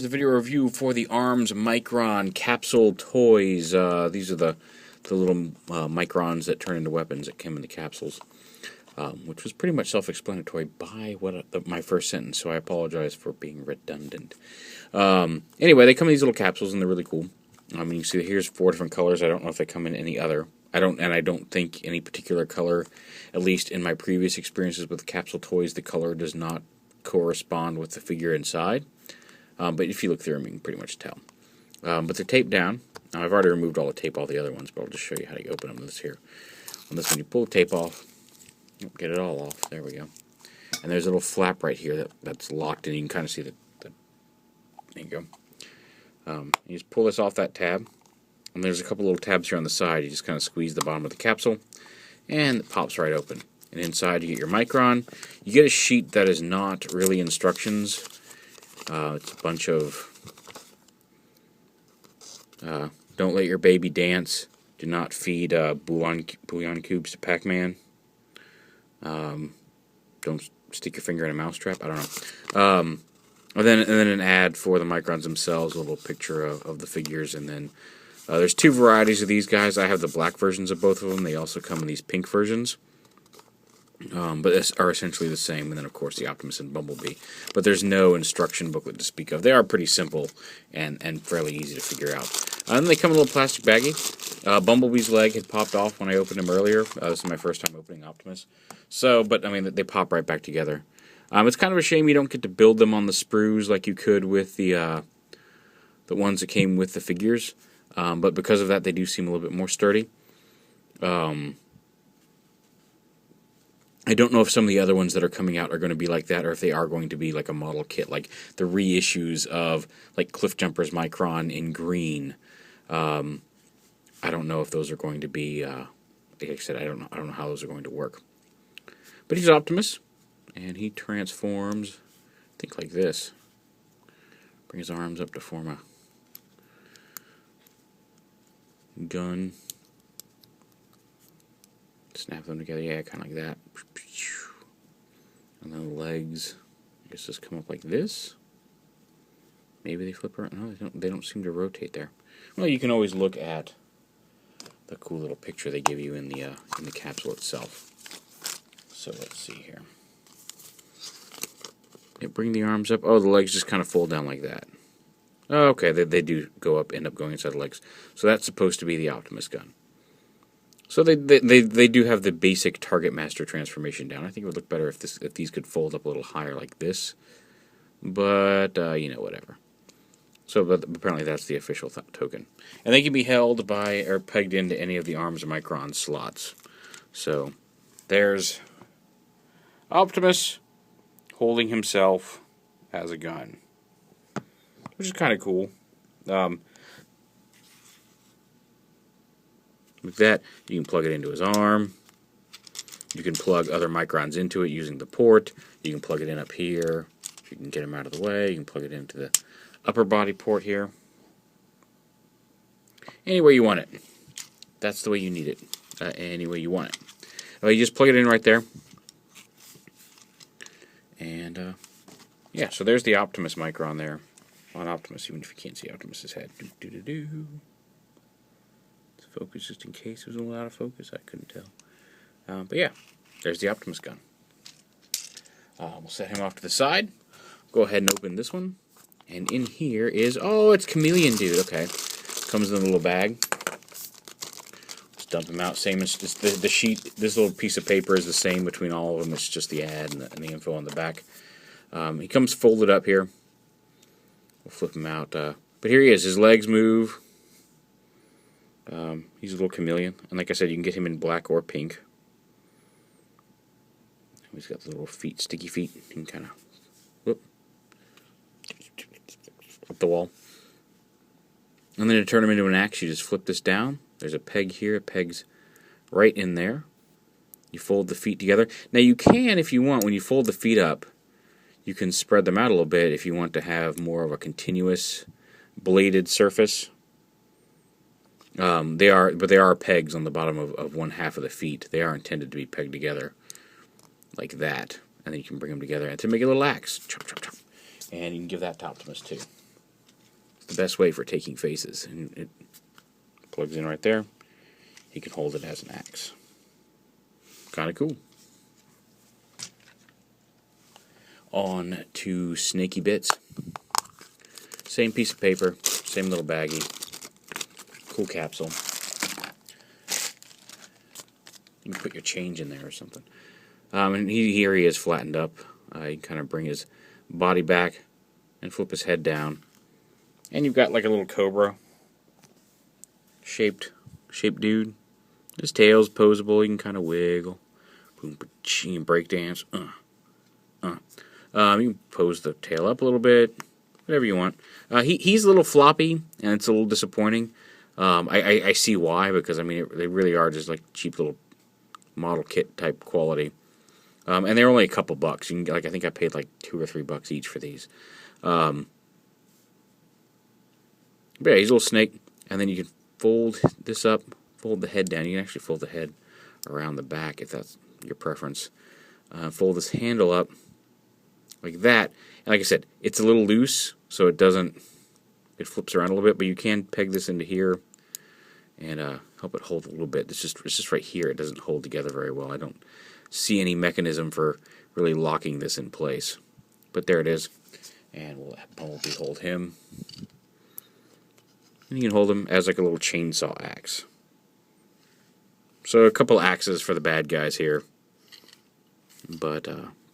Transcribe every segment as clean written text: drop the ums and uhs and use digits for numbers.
here's the video review for the Arms Micron Capsule toys. These are the little microns that turn into weapons that came in the capsules, which was pretty much self-explanatory by my first sentence, so I apologize for being redundant. Anyway, they come in these little capsules, and they're really cool. You can see here's 4 different colors. I don't know if they come in any other. I don't think any particular color, at least in my previous experiences with the capsule toys, the color does not correspond with the figure inside. But if you look through them, you can pretty much tell. But they're taped down. Now, I've already removed all the tape, all the other ones, but I'll just show you how to open them. This here. On this one, you pull the tape off. Get it all off. There we go. And there's a little flap right here that's locked in. You can kind of see the there you go. You just pull this off that tab. And there's a couple little tabs here on the side. You just kind of squeeze the bottom of the capsule, and it pops right open. And inside you get your Micron. You get a sheet that is not really instructions. It's a bunch of don't let your baby dance. Do not feed bouillon cubes to Pac-Man. Don't stick your finger in a mousetrap. I don't know. And then an ad for the Microns themselves, a little picture of the figures, and then there's 2 varieties of these guys. I have the black versions of both of them. They also come in these pink versions. But they are essentially the same, and then of course the Optimus and Bumblebee. But there's no instruction booklet to speak of. They are pretty simple and fairly easy to figure out. And they come in a little plastic baggie. Bumblebee's leg had popped off when I opened him earlier. This is my first time opening Optimus. But I mean, they pop right back together. It's kind of a shame you don't get to build them on the sprues like you could with the ones that came with the figures. But because of that, they do seem a little bit more sturdy. I don't know if some of the other ones that are coming out are going to be like that, or if they are going to be like a model kit, like the reissues of like Cliff Jumper's Micron in green. I don't know if those are going to be. Like I said, I don't know how those are going to work. But he's Optimus, and he transforms. I think like this. Bring his arms up to form a gun. Snap them together, yeah, kind of like that. And then the legs, I guess, just come up like this. Maybe they flip around. No, they don't seem to rotate there. Well, you can always look at the cool little picture they give you in the capsule itself. So let's see here. Yeah, bring the arms up. Oh, the legs just kind of fold down like that. Oh, okay, they do end up going inside the legs. So that's supposed to be the Optimus gun. So they do have the basic Target Master transformation down. I think it would look better if these could fold up a little higher like this. But, whatever. So, but apparently that's the official token. And they can be held by or pegged into any of the Arms Micron slots. So, there's Optimus holding himself as a gun, which is kind of cool. With that, you can plug it into his arm. You can plug other Microns into it using the port. You can plug it in up here. If you can get him out of the way, you can plug it into the upper body port here. Any way you want it. That's the way you need it. Any way you want it. You just plug it in right there. And, yeah, so there's the Optimus Micron there. On Optimus, even if you can't see Optimus's head. Focus just in case it was a little out of focus. I couldn't tell. But yeah, there's the Optimus gun. We'll set him off to the side. Go ahead and open this one. And in here is, oh, it's Chameleon Dude. Okay. Comes in a little bag. Let's dump him out. Same as the sheet. This little piece of paper is the same between all of them. It's just the ad and the info on the back. He comes folded up here. We'll flip him out. But here he is. His legs move. He's a little chameleon, and like I said, you can get him in black or pink. He's got the little feet, sticky feet. You can kind of whoop up the wall. And then to turn him into an axe, you just flip this down. There's a peg here. It pegs right in there. You fold the feet together. Now you can, if you want, when you fold the feet up, you can spread them out a little bit if you want to have more of a continuous bladed surface. They are pegs on the bottom of one half of the feet. They are intended to be pegged together like that, and then you can bring them together and to make a little axe. Chop, chop, chop. And you can give that to Optimus too. the best way for taking faces. And it plugs in right there. You can hold it as an axe. Kind of cool. On to Snaky Bits. Same piece of paper, same little baggie. Cool capsule. You can put your change in there or something. And here he is flattened up. You can kind of bring his body back and flip his head down. And you've got like a little cobra shaped dude. His tail's posable. You can kind of wiggle. Boom, break dance. You can pose the tail up a little bit. Whatever you want. He's a little floppy, and it's a little disappointing. I see why, because I mean they really are just like cheap little model kit type quality. And they're only a couple bucks. You can, like, I think I paid like $2 or $3 each for these. But yeah, he's a little snake, and then you can fold this up, fold the head down. You can actually fold the head around the back if that's your preference. Fold this handle up like that. And like I said, it's a little loose, so it flips around a little bit, but you can peg this into here and help it hold a little bit. It's just right here. It doesn't hold together very well. I don't see any mechanism for really locking this in place. But there it is. And we'll have Bumblebee hold him. And you can hold him as like a little chainsaw axe. So a couple axes for the bad guys here. But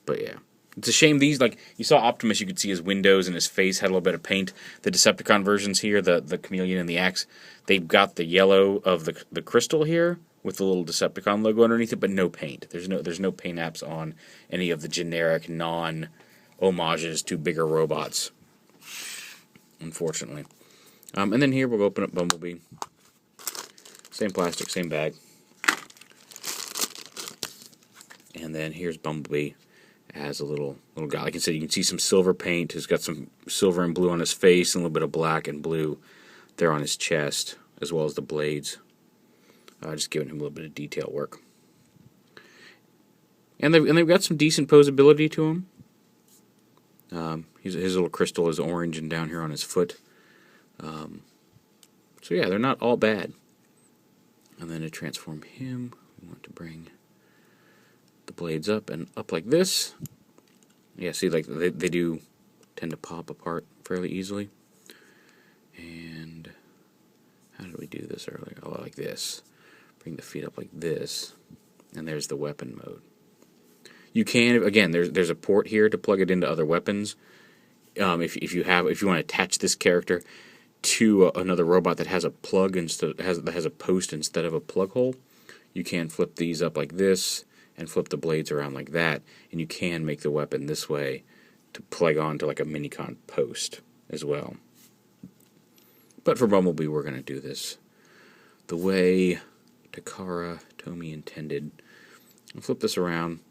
yeah. It's a shame these, like, you saw Optimus, you could see his windows and his face had a little bit of paint. The Decepticon versions here, the Chameleon and the Axe, they've got the yellow of the crystal here with the little Decepticon logo underneath it, but no paint. There's no paint apps on any of the generic non-homages to bigger robots, unfortunately. And then here we'll open up Bumblebee. Same plastic, same bag. And then here's Bumblebee as a little guy. Like I said, you can see some silver paint. He's got some silver and blue on his face and a little bit of black and blue there on his chest, as well as the blades. Just giving him a little bit of detail work. And they've got some decent posability to him. His little crystal is orange and down here on his foot. So yeah, they're not all bad. And then to transform him, we want to bring the blades up and up like this. Yeah, see, like they do tend to pop apart fairly easily. And how did we do this earlier? Oh, like this. Bring the feet up like this, and there's the weapon mode. You can, again, there's a port here to plug it into other weapons. If you want to attach this character to another robot that has a plug that has a post instead of a plug hole, you can flip these up like this and flip the blades around like that, and you can make the weapon this way to plug onto like a Minicon post as well. But for Bumblebee, we're going to do this the way Takara-Tomy intended. I'll flip this around,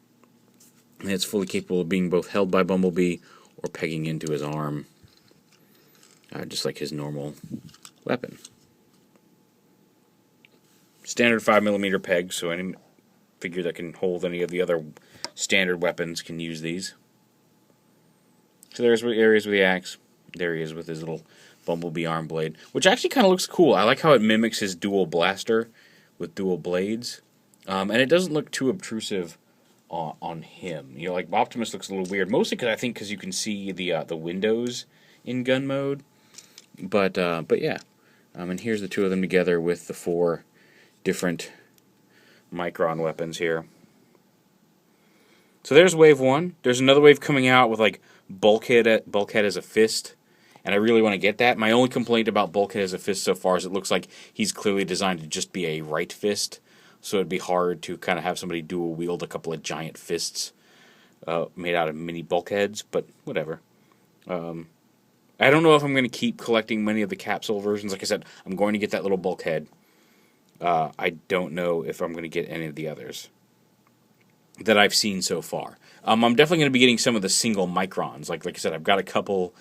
and it's fully capable of being both held by Bumblebee or pegging into his arm, just like his normal weapon. Standard 5mm peg, so any figure that can hold any of the other standard weapons can use these. So there's areas with the axe. There he is with his little Bumblebee arm blade, which actually kind of looks cool. I like how it mimics his dual blaster with dual blades, and it doesn't look too obtrusive on him. You know, like Optimus looks a little weird, mostly because you can see the windows in gun mode. But yeah, and here's the two of them together with the 4 different Micron weapons here. So there's wave 1. There's another wave coming out with like Bulkhead as a fist, and I really want to get that. My only complaint about Bulkhead as a fist so far is it looks like he's clearly designed to just be a right fist, so it'd be hard to kind of have somebody dual wield a couple of giant fists made out of mini bulkheads, but whatever. I don't know if I'm going to keep collecting many of the capsule versions. Like I said, I'm going to get that little bulkhead. I don't know if I'm going to get any of the others that I've seen so far. I'm definitely going to be getting some of the single Microns. Like I said, I've got a couple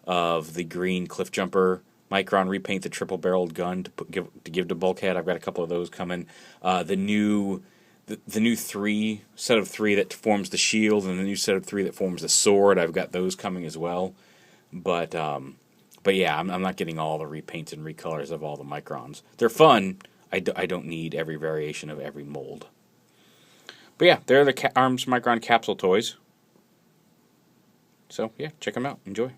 of the green Cliff Jumper Micron repaint the triple-barreled gun to give to Bulkhead. I've got a couple of those coming. The new set of 3 that forms the shield, and the new set of 3 that forms the sword. I've got those coming as well. But But yeah, I'm not getting all the repaints and recolors of all the Microns. They're fun. I don't need every variation of every mold. But yeah, they're the Arms Micron capsule toys. So yeah, check them out. Enjoy.